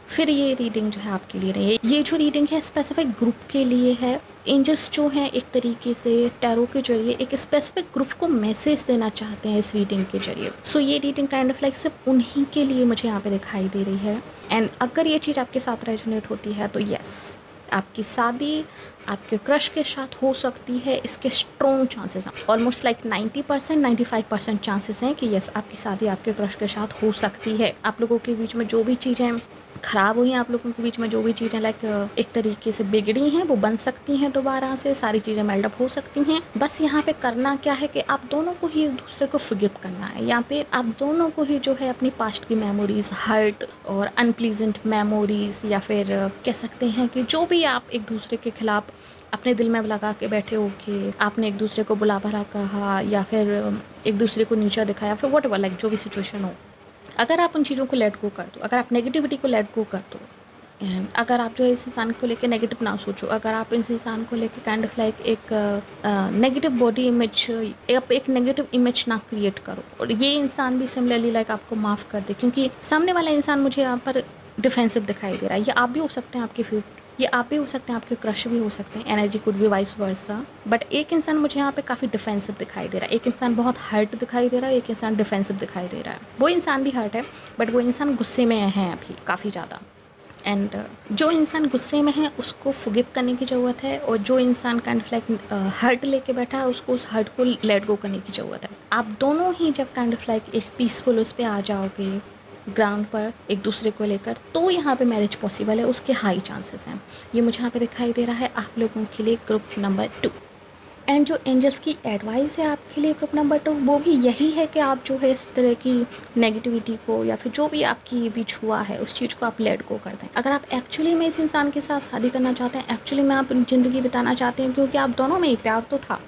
फिर ये रीडिंग जो है आपके लिए नहीं है। ये जो रीडिंग है स्पेसिफिक ग्रुप के लिए है। एंजल्स जो हैं एक तरीके से टैरो के जरिए एक स्पेसिफिक ग्रुप को मैसेज देना चाहते हैं इस रीडिंग के जरिए। सो ये रीडिंग काइंड ऑफ लाइक सिर्फ उन्हीं के लिए मुझे यहाँ पे दिखाई दे रही है। एंड अगर ये चीज़ आपके साथ रेजोनेट होती है तो यस, आपकी शादी आपके क्रश के साथ हो सकती है। इसके स्ट्रॉन्ग चांसेस हैं, ऑलमोस्ट लाइक 90% 95% चांसेस हैं कि यस, आपकी शादी आपके क्रश के साथ हो सकती है। आप लोगों के बीच में जो भी चीज़ें ख़राब हुई हैं, आप लोगों के बीच में जो भी चीज़ें लाइक एक तरीके से बिगड़ी हैं, वो बन सकती हैं दोबारा से, सारी चीज़ें मेल्ट अप हो सकती हैं। बस यहाँ पे करना क्या है कि आप दोनों को ही एक दूसरे को फॉरगिव करना है। यहाँ पे आप दोनों को ही जो है अपनी पास्ट की मेमोरीज, हर्ट और अनप्लीजेंट मेमोरीज, या फिर कह सकते हैं कि जो भी आप एक दूसरे के खिलाफ अपने दिल में लगा के बैठे हो कि आपने एक दूसरे को बुला भरा कहा, या फिर एक दूसरे को नीचा दिखाया, फिर वॉट एवर लाइक जो भी सिचुएशन हो, अगर आप उन चीज़ों को लेट गो कर दो, अगर आप नेगेटिविटी को लेट गो कर दो, एंड अगर आप जो है इस इंसान को लेके नेगेटिव ना सोचो, अगर आप इस इंसान को लेके काइंड ऑफ लाइक एक नेगेटिव बॉडी इमेज, एक नेगेटिव इमेज ना क्रिएट करो, और ये इंसान भी सिमिलरली लाइक आपको माफ़ कर दे, क्योंकि सामने वाला इंसान मुझे यहाँ पर डिफेंसिव दिखाई दे रहा है। ये आप भी हो सकते हैं, आपके ये आप भी हो सकते हैं, आपके क्रश भी हो सकते हैं। एनर्जी कुड भी वाइस वर्सा, बट एक इंसान मुझे यहाँ पे काफ़ी डिफेंसिव दिखाई दे रहा है, एक इंसान बहुत हर्ट दिखाई दे रहा है, एक इंसान डिफेंसिव दिखाई दे रहा है। वो इंसान भी हर्ट है, बट वो इंसान गुस्से में है अभी काफ़ी ज़्यादा। एंड जो इंसान गुस्से में है उसको फॉरगिव करने की ज़रूरत है, और जो इंसान काइंड ऑफ लाइक हर्ट लेके बैठा है उसको उस हर्ट को लेट गो करने की ज़रूरत है। आप दोनों ही जब काइंड ऑफ लाइक एक पीसफुल उस पर आ जाओगे ग्राउंड पर एक दूसरे को लेकर, तो यहाँ पे मैरिज पॉसिबल है, उसके हाई चांसेस हैं। ये मुझे यहाँ पे दिखाई दे रहा है आप लोगों के लिए ग्रुप नंबर 2। एंड जो एंजल्स की एडवाइस है आपके लिए ग्रुप नंबर 2, वो भी यही है कि आप जो है इस तरह की नेगेटिविटी को, या फिर जो भी आपकी बीच हुआ है उस चीज़ को आप लेट गो कर दें। अगर आप एक्चुअली में इस इंसान के साथ शादी करना चाहते हैं, एक्चुअली में आप ज़िंदगी बिताना चाहते हैं, क्योंकि आप दोनों में ही प्यार तो था,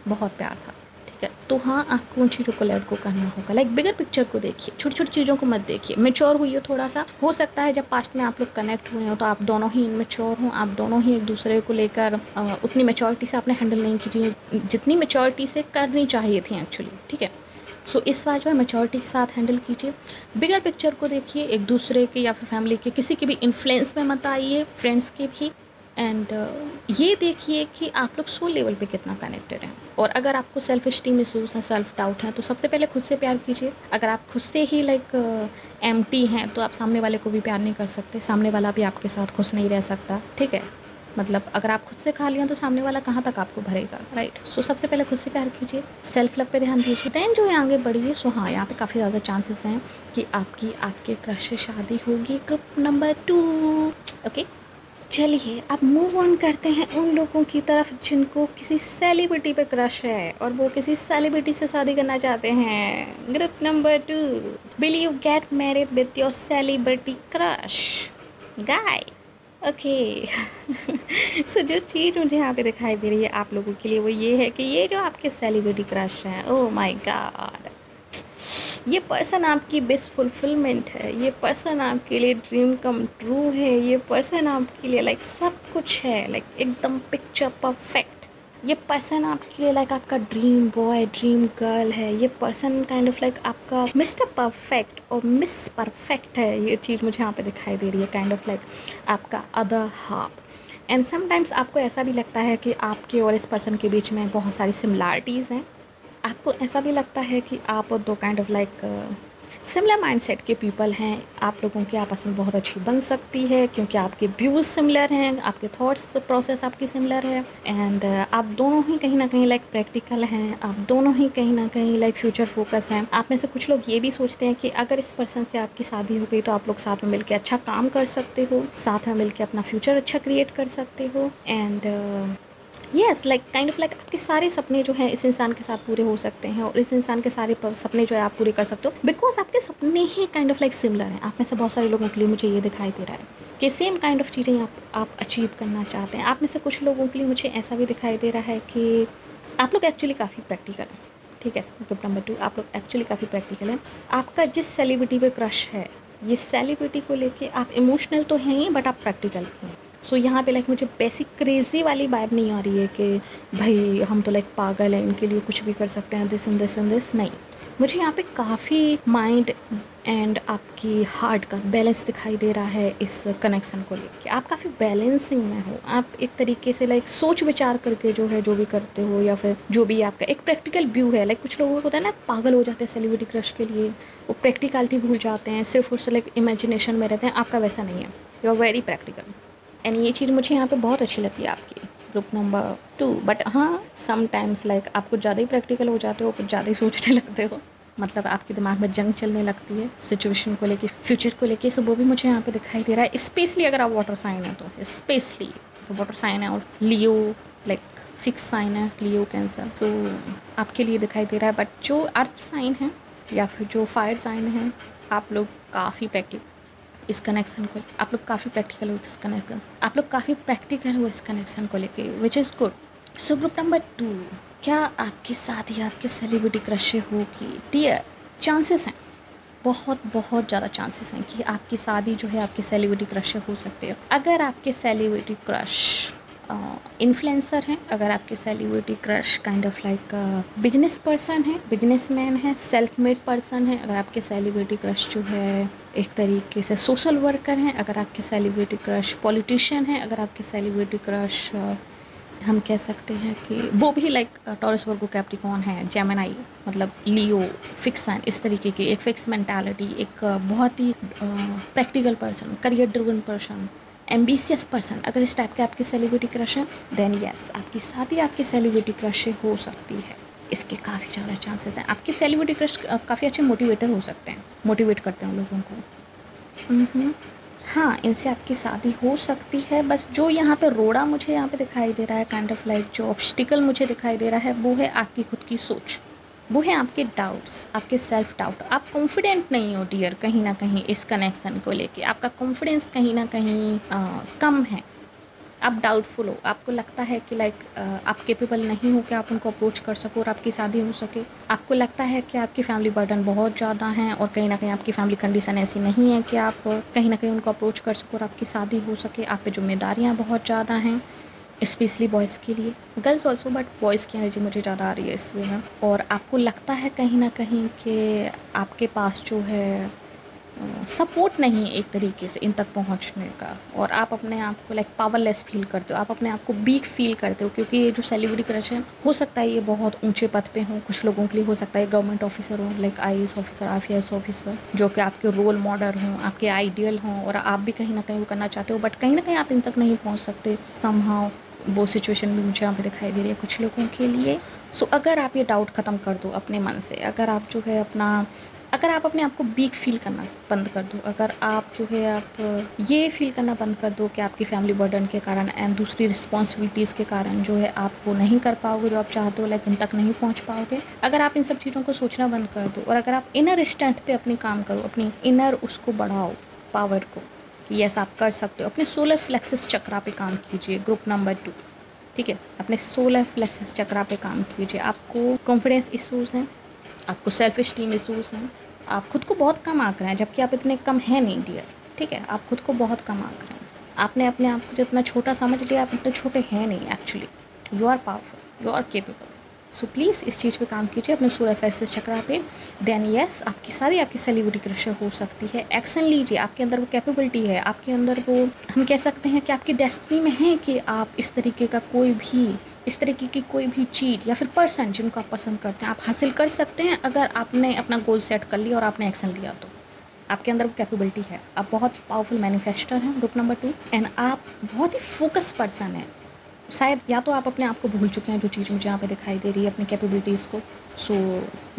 बहुत प्यार था, ठीक है, तो हाँ, आपको उन चीज़ों को लेट गो करना होगा। लाइक बिगर पिक्चर को देखिए, छोटी छोटी चीज़ों को मत देखिए। मैच्योर हुई हो थोड़ा सा, हो सकता है जब पास्ट में आप लोग कनेक्ट हुए हो तो आप दोनों ही इनमेच्योर हों, आप दोनों ही एक दूसरे को लेकर उतनी मैच्योरिटी से आपने हैंडल नहीं की जितनी मैच्योरिटी से करनी चाहिए थी एक्चुअली, ठीक है। सो इस बार जो है मैच्योरिटी के साथ हैंडल कीजिए। बिगर पिक्चर को देखिए, एक दूसरे के या फिर फैमिली के किसी के भी इन्फ्लुएंस में मत आइए, फ्रेंड्स के भी। एंड ये देखिए कि आप लोग सोल लेवल पे कितना कनेक्टेड हैं। और अगर आपको सेल्फ स्टीम इशूज़ हैं, सेल्फ डाउट हैं, तो सबसे पहले खुद से प्यार कीजिए। अगर आप खुद से ही लाइक एम्प्टी हैं तो आप सामने वाले को भी प्यार नहीं कर सकते, सामने वाला भी आपके साथ खुश नहीं रह सकता, ठीक है। मतलब अगर आप खुद से खाली हैं तो सामने वाला कहाँ तक आपको भरेगा, राइट। सो सबसे पहले खुद से प्यार कीजिए, सेल्फ लव पे ध्यान दीजिए, दैन जो है आगे बढ़िए। सो हाँ, यहाँ पे काफ़ी ज़्यादा चांसेस हैं कि आपके क्रश से शादी होगी ग्रुप नंबर 2, ओके। चलिए अब मूव ऑन करते हैं उन लोगों की तरफ जिनको किसी सेलिब्रिटी पे क्रश है और वो किसी सेलिब्रिटी से शादी करना चाहते हैं। Group number 2, will you get married with your celebrity crush guy? Okay. So जो चीज़ मुझे यहाँ पे दिखाई दे रही है आप लोगों के लिए वो ये है कि ये जो आपके सेलिब्रिटी क्रश हैं, ओह माय गॉड, ये पर्सन आपकी बेस्ट फुलफिलमेंट है, ये पर्सन आपके लिए ड्रीम कम ट्रू है, ये पर्सन आपके लिए लाइक सब कुछ है, लाइक एकदम पिक्चर परफेक्ट। ये पर्सन आपके लिए लाइक आपका ड्रीम बॉय ड्रीम गर्ल है, ये पर्सन काइंड ऑफ लाइक आपका मिस्टर परफेक्ट और मिस परफेक्ट है। ये चीज़ मुझे यहाँ पे दिखाई दे रही है, काइंड ऑफ लाइक आपका अदर हाफ। एंड समटाइम्स आपको ऐसा भी लगता है कि आपके और इस पर्सन के बीच में बहुत सारी सिमिलैरिटीज़ हैं। आपको ऐसा भी लगता है कि आप दो kind of like similar mindset के पीपल हैं, आप लोगों की आपस में बहुत अच्छी बन सकती है क्योंकि आपके व्यूज़ सिमिलर हैं, आपके थॉट्स प्रोसेस आपकी सिमिलर है। एंड आप दोनों ही कहीं ना कहीं लाइक प्रैक्टिकल हैं, आप दोनों ही कहीं ना कहीं लाइक फ्यूचर फोकस हैं। आप में से कुछ लोग ये भी सोचते हैं कि अगर इस पर्सन से आपकी शादी हो गई तो आप लोग साथ में मिलकर अच्छा काम कर सकते हो, साथ में मिलकर अपना फ्यूचर अच्छा क्रिएट कर सकते हो। And yes like kind of like आपके सारे सपने जो हैं इस इंसान के साथ पूरे हो सकते हैं और इस इंसान के सारे सपने जो है आप पूरे कर सकते हो बिकॉज आपके सपने ही काइंड ऑफ लाइक सिमिलर हैं। आप में से बहुत सारे लोगों के लिए मुझे ये दिखाई दे रहा है कि सेम काइंड ऑफ चीज़ें आप अचीव करना चाहते हैं। आप में से कुछ लोगों के लिए मुझे ऐसा भी दिखाई दे रहा है कि आप लोग एक्चुअली काफ़ी प्रैक्टिकल हैं। ठीक है, ग्रुप नंबर 2, आप लोग एक्चुअली काफ़ी प्रैक्टिकल हैं। आपका जिस सेलिब्रिटी पे क्रश है, ये सेलिब्रिटी को लेके आप इमोशनल तो हैं ही बट आप प्रैक्टिकल भी हैं। सो यहाँ पे लाइक मुझे बेसिक क्रेज़ी वाली वाइब नहीं आ रही है कि भाई हम तो लाइक पागल हैं, इनके लिए कुछ भी कर सकते हैं, this and this and this. नहीं, मुझे यहाँ पे काफ़ी माइंड एंड आपकी हार्ट का बैलेंस दिखाई दे रहा है इस कनेक्शन को लेके। आप काफ़ी बैलेंसिंग में हो, आप एक तरीके से लाइक सोच विचार करके जो है जो भी करते हो या फिर जो भी आपका एक प्रैक्टिकल व्यू है। लाइक कुछ लोगों को होता है ना पागल हो जाते हैं सेलिब्रिटी क्रश के लिए, वो प्रैक्टिकलिटी भूल जाते हैं, सिर्फ और सिर्फ लाइक इमेजिनेशन में रहते हैं। आपका वैसा नहीं है, you are very practical and ये चीज़ मुझे यहाँ पे बहुत अच्छी लगी है आपकी ग्रुप नंबर 2। बट हाँ, समटाइम्स लाइक आप कुछ ज़्यादा ही प्रैक्टिकल हो जाते हो, कुछ ज़्यादा ही सोचने लगते हो, मतलब आपके दिमाग में जंग चलने लगती है सिचुएशन को लेके, फ्यूचर को लेके। सो वो भी मुझे यहाँ पे दिखाई दे रहा है, स्पेशली अगर आप वाटर साइन है तो स्पेशली तो वाटर साइन है और लियो लाइक फिक्स साइन है, लियो कैंसर, तो आपके लिए दिखाई दे रहा है। बट जो अर्थ साइन है या फिर जो फायर साइन है, आप लोग काफ़ी प्रैक्टिकल इस कनेक्शन को, आप लोग काफ़ी प्रैक्टिकल हो इस कनेक्शन, आप लोग काफ़ी प्रैक्टिकल हो इस कनेक्शन को लेके, which is good. So group number 2, क्या आपकी शादी आपके सेलिब्रिटी क्रश से होगी? डियर, चांसेस हैं, बहुत बहुत ज़्यादा चांसेस हैं कि आपकी शादी जो है आपके सेलिब्रिटी क्रश से हो सकती है। अगर आपके सेलिब्रिटी क्रश इन्फ्लुएंसर हैं, अगर आपके celebrity crush kind of like business person है, बिजनेसमैन है, सेल्फ मेड पर्सन है, अगर आपके सेलिब्रिटी क्रश जो है एक तरीके से सोशल वर्कर हैं, अगर आपके सेलिब्रिटी क्रश पॉलिटिशियन है, अगर आपके सेलिब्रिटी क्रश हम कह सकते हैं कि वो भी लाइक टॉरस वर्गो कैप्रिकॉर्न है, जेमिनी मतलब लियो फिक्स साइन, इस तरीके की एक फिक्स मेंटालिटी, एक बहुत ही practical person, career driven person, ambitious person, अगर इस टाइप के आपके सेलिब्रिटी क्रश हैं देन यस आपकी शादी आपके सेलिब्रिटी क्रश से हो सकती है। इसके काफ़ी ज़्यादा चांसेस हैं। आपके सेलिब्रिटी क्रश काफ़ी अच्छे मोटिवेटर हो सकते हैं, मोटिवेट करते हैं लोगों को। हाँ, इनसे आपकी शादी हो सकती है। बस जो यहाँ पे रोड़ा मुझे यहाँ पे दिखाई दे रहा है, काइंड ऑफ लाइक जो ऑब्स्टिकल मुझे दिखाई दे रहा है, वो है आपकी खुद की सोच, वो है आपके डाउट्स, आपके सेल्फ डाउट। आप कॉन्फिडेंट नहीं हो डियर कहीं ना कहीं इस कनेक्शन को लेके, आपका कॉन्फिडेंस कहीं ना कहीं कम है, आप डाउटफुल हो, आपको लगता है कि लाइक आप केपेबल नहीं हो कि आप उनको अप्रोच कर सको और आपकी शादी हो सके। आपको लगता है कि आपकी फैमिली बर्डन बहुत ज़्यादा है और कहीं ना कहीं आपकी फैमिली कंडीशन ऐसी नहीं है कि आप कहीं ना कहीं उनको अप्रोच कर सको और आपकी शादी हो सके। आप पे जिम्मेदारियाँ बहुत ज़्यादा हैं, स्पेशली बॉयज़ के लिए, गर्ल्स ऑल्सो, बट बॉयज़ की एनर्जी मुझे ज़्यादा आ रही है इस वे में। और आपको लगता है कहीं ना कहीं कि आपके पास जो है सपोर्ट नहीं है एक तरीके से इन तक पहुंचने का, और आप अपने आप को लाइक पावरलेस फील करते हो, आप अपने आप को वीक फील करते हो, क्योंकि ये जो सेलिब्रिटी क्रश है हो सकता है ये बहुत ऊंचे पद पे हो, कुछ लोगों के लिए हो सकता है गवर्नमेंट ऑफिसर हो, like IAS officer, IPS officer, जो कि आपके रोल मॉडल हों, आपके आइडियल हों, और आप भी कहीं ना कहीं वो करना चाहते हो, बट कहीं ना कहीं आप इन तक नहीं पहुँच सकते समहाउ। वो सिचुएशन भी मुझे यहाँ पे दिखाई दे रही है कुछ लोगों के लिए। सो अगर आप ये डाउट ख़त्म कर दो अपने मन से, अगर आप जो है अगर आप अपने आप को वीक फील करना बंद कर दो, अगर आप जो है आप ये फील करना बंद कर दो कि आपकी फैमिली बर्डन के कारण एंड दूसरी रिस्पॉन्सिबिलिटीज़ के कारण जो है आप वो नहीं कर पाओगे जो आप चाहते हो, लाइक इन तक नहीं पहुंच पाओगे, अगर आप इन सब चीज़ों को सोचना बंद कर दो और अगर आप इनर स्ट्रेंथ पे अपनी काम करो, अपनी इनर उसको बढ़ाओ, पावर को, कि यस आप कर सकते हो। अपने सोलर प्लेक्सस चक्रा पे काम कीजिए, ग्रुप नंबर 2, ठीक है। अपने सोलर प्लेक्सस चक्रा पे काम कीजिए। आपको कॉन्फिडेंस इशूज़ हैं, आपको सेल्फ स्टीम इशूज़ हैं, आप खुद को बहुत कम आंक रहे हैं, जबकि आप इतने कम हैं नहीं डियर, ठीक है। आप खुद को बहुत कम आंक रहे हैं। आपने अपने आप को जितना छोटा समझ लिया, आप इतने छोटे हैं नहीं actually. You are powerful, you are capable. So please इस चीज़ पे काम कीजिए, अपने सोलर प्लेक्सस चक्रा पे। देन यस आपकी सारी आपकी सेलिब्रिटी क्रश हो सकती है। एक्शन लीजिए, आपके अंदर वो कैपेबिलिटी है, आपके अंदर वो, हम कह सकते हैं कि आपकी डेस्टिनी में है कि आप इस तरीके की कोई भी चीज़ या फिर पर्सन जिनको आप पसंद करते हैं आप हासिल कर सकते हैं, अगर आपने अपना गोल सेट कर लिया और आपने एक्शन लिया तो। आपके अंदर वो कैपेबिलिटी है। आप बहुत पावरफुल मैनिफेस्टर हैं, ग्रुप नंबर 2, एंड आप बहुत ही फोकस पर्सन हैं। शायद या तो आप अपने आप को भूल चुके हैं, जो चीज़ मुझे यहाँ पे दिखाई दे रही है, अपनी कैपेबिलिटीज़ को। सो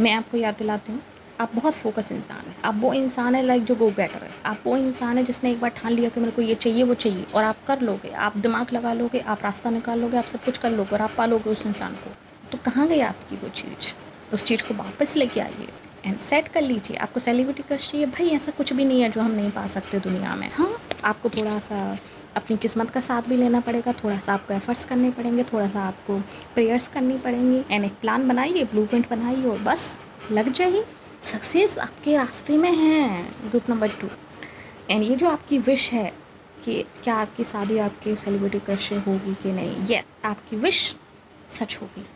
मैं आपको याद दिलाती हूँ, आप बहुत फोकस इंसान है। आप वो इंसान है लाइक जो गो गेटर है। आप वो इंसान है जिसने एक बार ठान लिया कि मेरे को ये चाहिए वो चाहिए, और आप कर लोगे। आप दिमाग लगा लोगे, आप रास्ता निकाल लोगे, आप सब कुछ कर लोगे और आप पालोगे उस इंसान को। तो कहाँ गई आपकी वो चीज़? उस चीज़ को वापस लेके आइए एंड सेट कर लीजिए। आपको सेलिब्रिटी क्रश चाहिए, भाई ऐसा कुछ भी नहीं है जो हम नहीं पा सकते दुनिया में। हाँ, आपको थोड़ा सा अपनी किस्मत का साथ भी लेना पड़ेगा, थोड़ा सा आपको एफर्ट्स करने पड़ेंगे, थोड़ा सा आपको प्रेयर्स करनी पड़ेंगी, एंड एक प्लान बनाइए, ब्लूप्रिंट बनाइए और बस लग जाइए। सक्सेस आपके रास्ते में है, ग्रुप नंबर 2। एंड ये जो आपकी विश है कि क्या आपकी शादी आपके सेलिब्रिटी क्रश से होगी कि नहीं, ये आपकी विश सच होगी।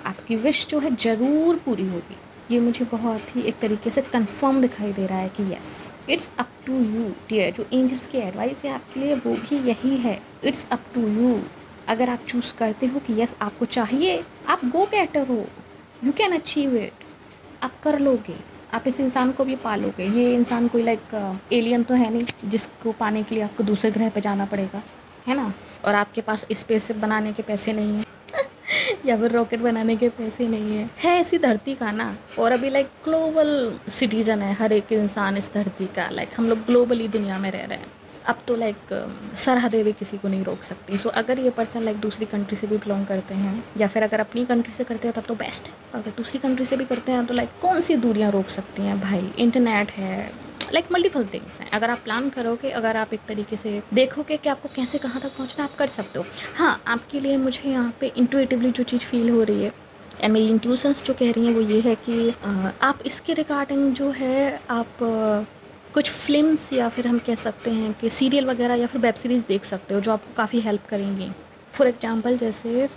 आपकी विश जो है ज़रूर पूरी होगी। ये मुझे बहुत ही एक तरीके से कंफर्म दिखाई दे रहा है कि yes it's up to you dear. जो एंजल्स की एडवाइस है आपके लिए वो भी यही है, इट्स अप टू यू। अगर आप चूज़ करते हो कि यस आपको चाहिए, आप गो गेटर हो, यू कैन अचीव इट, आप कर लोगे। आप इस इंसान को भी पालोगे। ये इंसान कोई लाइक एलियन तो है नहीं जिसको पाने के लिए आपको दूसरे ग्रह पर जाना पड़ेगा, है ना। और आपके पास स्पेसशिप बनाने के पैसे नहीं हैं या फिर रॉकेट बनाने के पैसे नहीं है ऐसी धरती का ना। और अभी लाइक ग्लोबल सिटीजन है हर एक इंसान इस धरती का, लाइक हम लोग ग्लोबली दुनिया में रह रहे हैं। अब तो लाइक सरहदें भी किसी को नहीं रोक सकती। सो अगर ये पर्सन लाइक दूसरी कंट्री से भी बिलोंग करते हैं या फिर अगर अपनी कंट्री से करते हैं तब तो बेस्ट है, और अगर दूसरी कंट्री से भी करते हैं तो लाइक कौन सी दूरियां रोक सकती हैं भाई। इंटरनेट है, लाइक मल्टीपल थिंग्स हैं। अगर आप प्लान करोगे, अगर आप एक तरीके से देखोगे कि आपको कैसे कहाँ तक पहुँचना, आप कर सकते हो। हाँ, आपके लिए मुझे यहाँ पे इंट्यूटिवली जो चीज़ फील हो रही है एंड मेरी इंट्यूशंस जो कह रही हैं वो ये है कि आप इसके रिगार्डिंग जो है आप कुछ फिल्म्स या फिर हम कह सकते हैं कि सीरियल वगैरह या फिर वेब सीरीज़ देख सकते हो जो आपको काफ़ी हेल्प करेंगी। फॉर एग्जांपल जैसे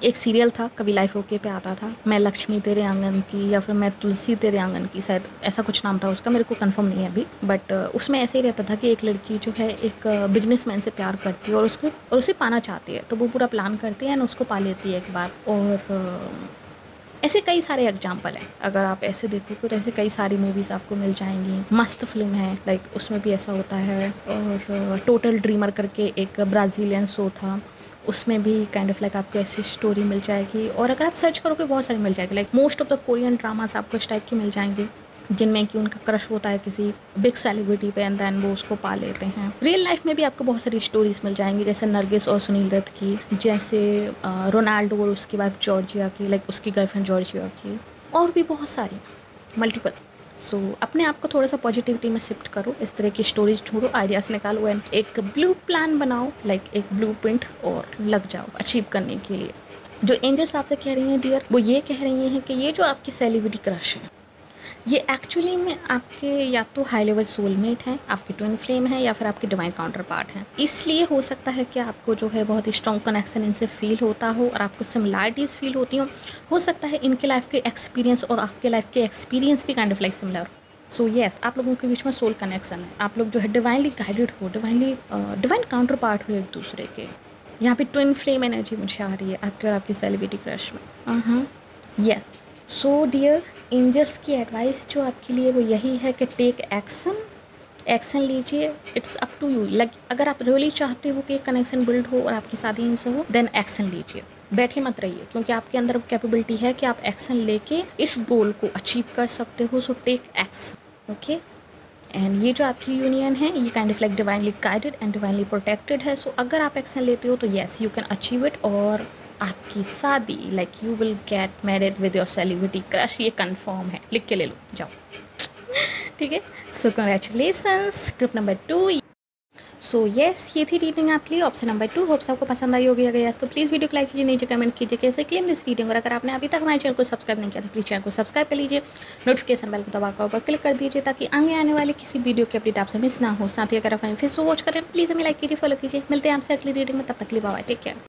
एक सीरियल था कभी लाइफ ओके पे आता था, मैं लक्ष्मी तेरे आंगन की या फिर मैं तुलसी तेरे आंगन की, शायद ऐसा कुछ नाम था उसका, मेरे को कंफर्म नहीं है अभी। बट उसमें ऐसे ही रहता था कि एक लड़की जो है एक बिजनेसमैन से प्यार करती है और उसे पाना चाहती है, तो वो पूरा प्लान करती है एंड उसको पा लेती है एक बार। और ऐसे कई सारे एग्जाम्पल हैं। अगर आप ऐसे देखोगे तो ऐसे कई सारी मूवीज़ आपको मिल जाएंगी। मस्त फिल्म है, लाइक उसमें भी ऐसा होता है। और टोटल ड्रीमर करके एक ब्राज़ीलियन शो था, उसमें भी काइंड ऑफ लाइक आपको ऐसी स्टोरी मिल जाएगी। और अगर आप सर्च करोगे बहुत सारी मिल जाएगी, like most of the Korean dramas आपको इस टाइप की मिल जाएंगे जिनमें कि उनका क्रश होता है किसी बिग सेलिब्रिटी पे एंड देन वो उसको पा लेते हैं। रियल लाइफ में भी आपको बहुत सारी स्टोरीज मिल जाएंगी, जैसे नरगिस और सुनील दत्त की, जैसे रोनाल्डो और उसकी वाइफ जॉर्जिया की, लाइक उसकी गर्लफ्रेंड जॉर्जिया की, और भी बहुत सारी मल्टीपल। सो अपने आप को थोड़ा सा पॉजिटिविटी में शिफ्ट करो, इस तरह की स्टोरीज ढूंढो, आइडियाज़ निकालो एंड एक ब्लू प्लान बनाओ, लाइक एक ब्लू प्रिंट, और लग जाओ अचीव करने के लिए। जो एंजल्स आपसे कह रही हैं डियर, वो ये कह रही हैं कि ये जो आपकी सेलिब्रिटी क्रश है ये एक्चुअली में आपके या तो हाई लेवल सोलमेट हैं, आपके ट्विन फ्लेम हैं, या फिर आपके डिवाइन काउंटर पार्ट हैं। इसलिए हो सकता है कि आपको जो है बहुत ही स्ट्रॉन्ग कनेक्शन इनसे फील होता हो और आपको सिमिलैरिटीज़ फील होती हो सकता है इनके लाइफ के एक्सपीरियंस और आपके लाइफ के एक्सपीरियंस भी काइंड ऑफ लाइक सिमिलर हो। सो येस, आप लोगों के बीच में सोल कनेक्शन है, आप लोग जो है डिवाइनली गाइडेड हो, डिवाइन काउंटर पार्ट हो एक दूसरे के। यहाँ पे ट्विन फ्लेम एनर्जी मुझे आ रही है आपके और आपकी सेलिब्रिटी क्रश में। येस, सो डियर एंजल्स की एडवाइस जो आपके लिए वो यही है कि टेक एक्शन लीजिए, it's up to you. Like अगर आप रियली चाहते हो कि कनेक्शन बिल्ड हो और आपकी शादी इनसे हो, देन एक्शन लीजिए, बैठे मत रहिए, क्योंकि आपके अंदर कैपेबिलिटी है कि आप एक्शन लेके इस गोल को अचीव कर सकते हो। So take action, okay. And ये जो आपकी यूनियन है ये kind of like divinely guided and divinely protected है। सो अगर आप एक्शन लेते हो तो yes you can achieve it, और आपकी शादी like you will get married with your celebrity crush, ये कंफर्म है, लिख के ले लो, जाओ। ठीक है, so congratulations group number 2। So yes, ये थी रीडिंग आपके लिए ऑप्शन नंबर 2। होप्स आपको पसंद आई होगी। अगर यस तो प्लीज़ वीडियो को लाइक कीजिए, नीचे कमेंट कीजिए कैसे क्लेम दिस रीडिंग। और अगर आपने अभी तक हमारे चैनल को सब्सक्राइब नहीं किया तो प्लीज़ चैनल को सब्सक्राइब कर लीजिए, नोटिफिकेशन बेल को दबाकर ऊपर क्लिक कर दीजिए ताकि आगे आने वाले किसी वीडियो की अपडेट आपसे मिस ना हो। साथ ही अगर आप हमें फेसबुक वॉच करें प्लीज़ हमें लाइक कीजिए, फॉलो कीजिए। मिलते हैं आपसे अगली रीडिंग में, तब तक के लिए बाय, टेक केयर।